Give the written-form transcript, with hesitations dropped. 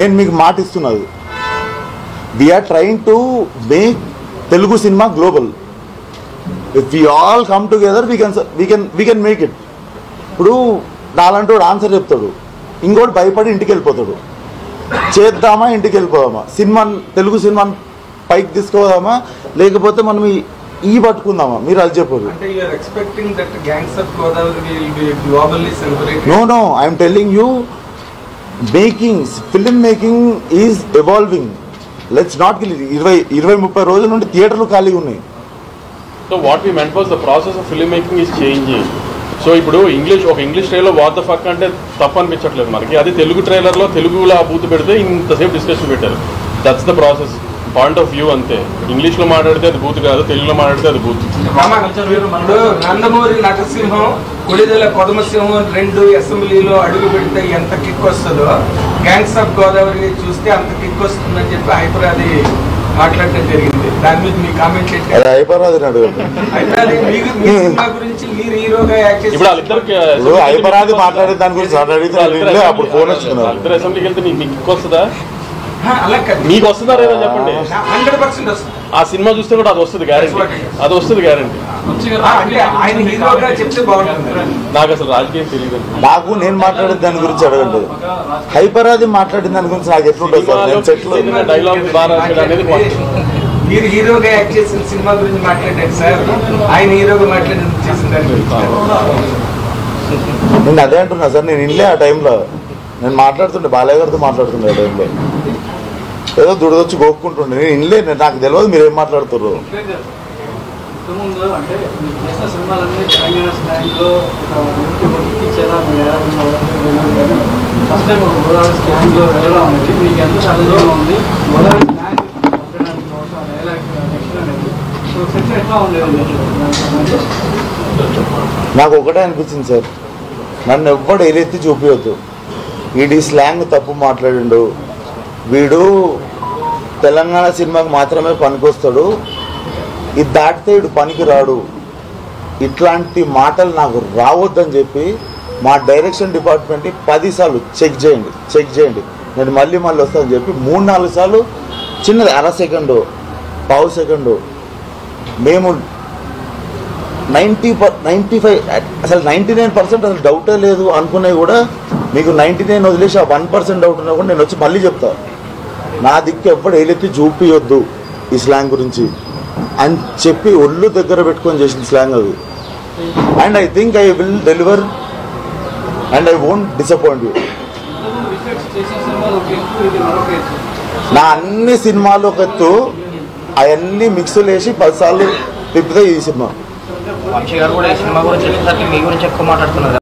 నేను మీకు మాట ఇస్తున్నది. We are trying to make Telugu cinema global. If we all come together we can make it. ఇప్పుడు నాలంటూ ఆన్సర్ చెప్తాడు, ఇంకోటి భయపడి ఇంటికి వెళ్ళిపోతాడు. చేద్దామా ఇంటికి వెళ్ళిపోదామా, సినిమా తెలుగు సినిమాని పైకి తీసుకోదామా లేకపోతే మనం ఈ పట్టుకుందామా, మీరు అది చెప్పరు. No I'm telling you, film making is evolving. Let's not kill. 20-30 రోజుల నుండి థియేటర్లు ఖాళీగా ఉన్నాయి. So what we meant was the process of film making is changing. సో ఇప్పుడు English trailer what the fuck అంటే తప్పు అనిపించట్లేదు మనకి. అది తెలుగు ట్రైలర్లో తెలుగులో ఆ బూత్ పెడితే ఇంతసేపు డిస్కషన్ పెట్టారు. That's the process, point of view అంతే. ఇంగ్లీష్లో మాట్లాడితే అది బూత్ కాదు, తెలుగులో మాట్లాడితే అది బూత్. నందమూరి నరసింహం, కొడిదెల కొదమసింహం 2 అసెంబ్లీలో అడుగు పెడితే ఎంత కిక్ వస్తుందో గ్యాంగ్స్ ఆఫ్ గోదావరి చూస్తే అంత కిక్ వస్తుందని చెప్పి హైపరాది మాట్లాడటం జరిగింది. దాని మీద మీ కామెంట్ ఏంటి? గురించి మీరు హీరోగా యాక్ట్ చేసి హైపరాది మాట్లాడే దాని గురించి అప్పుడు ఫోన్ వచ్చింది. ఇద్దరు అసెంబ్లీకి వెళ్తే మీకు కిక్ వస్తుందా? అలా మీకు వస్తుందా లేదా చెప్పండి. 100% వస్తుంది. ఆ సినిమా చూస్తే కూడా అది వస్తుంది గ్యారెంటీ, అది వస్తుంది గ్యారెంటీ. ఆయన హీరోగా చెప్తే బాగుంటుంది. నాకు అసలు రాజకీయం తెలియదు. నాకు నేను మాట్లాడే దాని గురించి అడగండి. హైపరాది మాట్లాడిన దాని గురించి నాకు ఎట్లుంటుంది డైలాగ్ అనేది. మీరు హీరోగా యాక్ట్ చేసిన సినిమా గురించి మాట్లాడారు సార్, ఆయన హీరోగా చేసిన దాని గురించి నేను అదే అంటున్నా సార్. నేను ఇల్లే ఆ టైంలో నేను మాట్లాడుతుండే, బాలయ్య గారితో మాట్లాడుతుండే ఆ టైంలో. ఏదో దుడదొచ్చి గోక్కుంటుండే. నేను ఇల్లే, నాకు తెలియదు మీరేం మాట్లాడుతున్నారు. నాకు ఒకటే అనిపించింది సార్, నన్ను ఎవ్వడు ఏలెత్తి చూపించద్దు. వీడి స్లాంగ్ తప్పు మాట్లాడిండు, వీడు తెలంగాణ సినిమాకి మాత్రమే పనికొస్తాడు, ఇది దాటితే వీడు పనికి రాడు, ఇట్లాంటి మాటలు నాకు రావద్దని చెప్పి మా డైరెక్షన్ డిపార్ట్మెంట్ని 10 సార్లు చెక్ చేయండి నేను మళ్ళీ వస్తానని చెప్పి 3-4 సార్లు చిన్నది అర సెకండు, పావు సెకండు. మేము 95 అసలు 99% అసలు డౌటే లేదు అనుకునేవి కూడా మీకు 99 వదిలేసి ఆ 1% డౌట్ ఉన్నా కూడా నేను వచ్చి మళ్ళీ చెప్తా. నా దిక్కు ఎప్పుడు ఏలెత్తి చూపియొద్దు ఈ స్లాంగ్ గురించి అని చెప్పి ఒళ్ళు దగ్గర పెట్టుకొని చేసిన స్లాంగ్ అది. And I think I will deliver and I won't disappoint you. నా అన్ని సినిమాలు ఒక ఎత్తు, అవన్నీ మిక్స్లు వేసి 10 సార్లు తిప్పితే ఈ సినిమా. వంశీ గారు కూడా ఈ సినిమా గురించి మీ గురించి ఎక్కువ మాట్లాడుతున్నారు.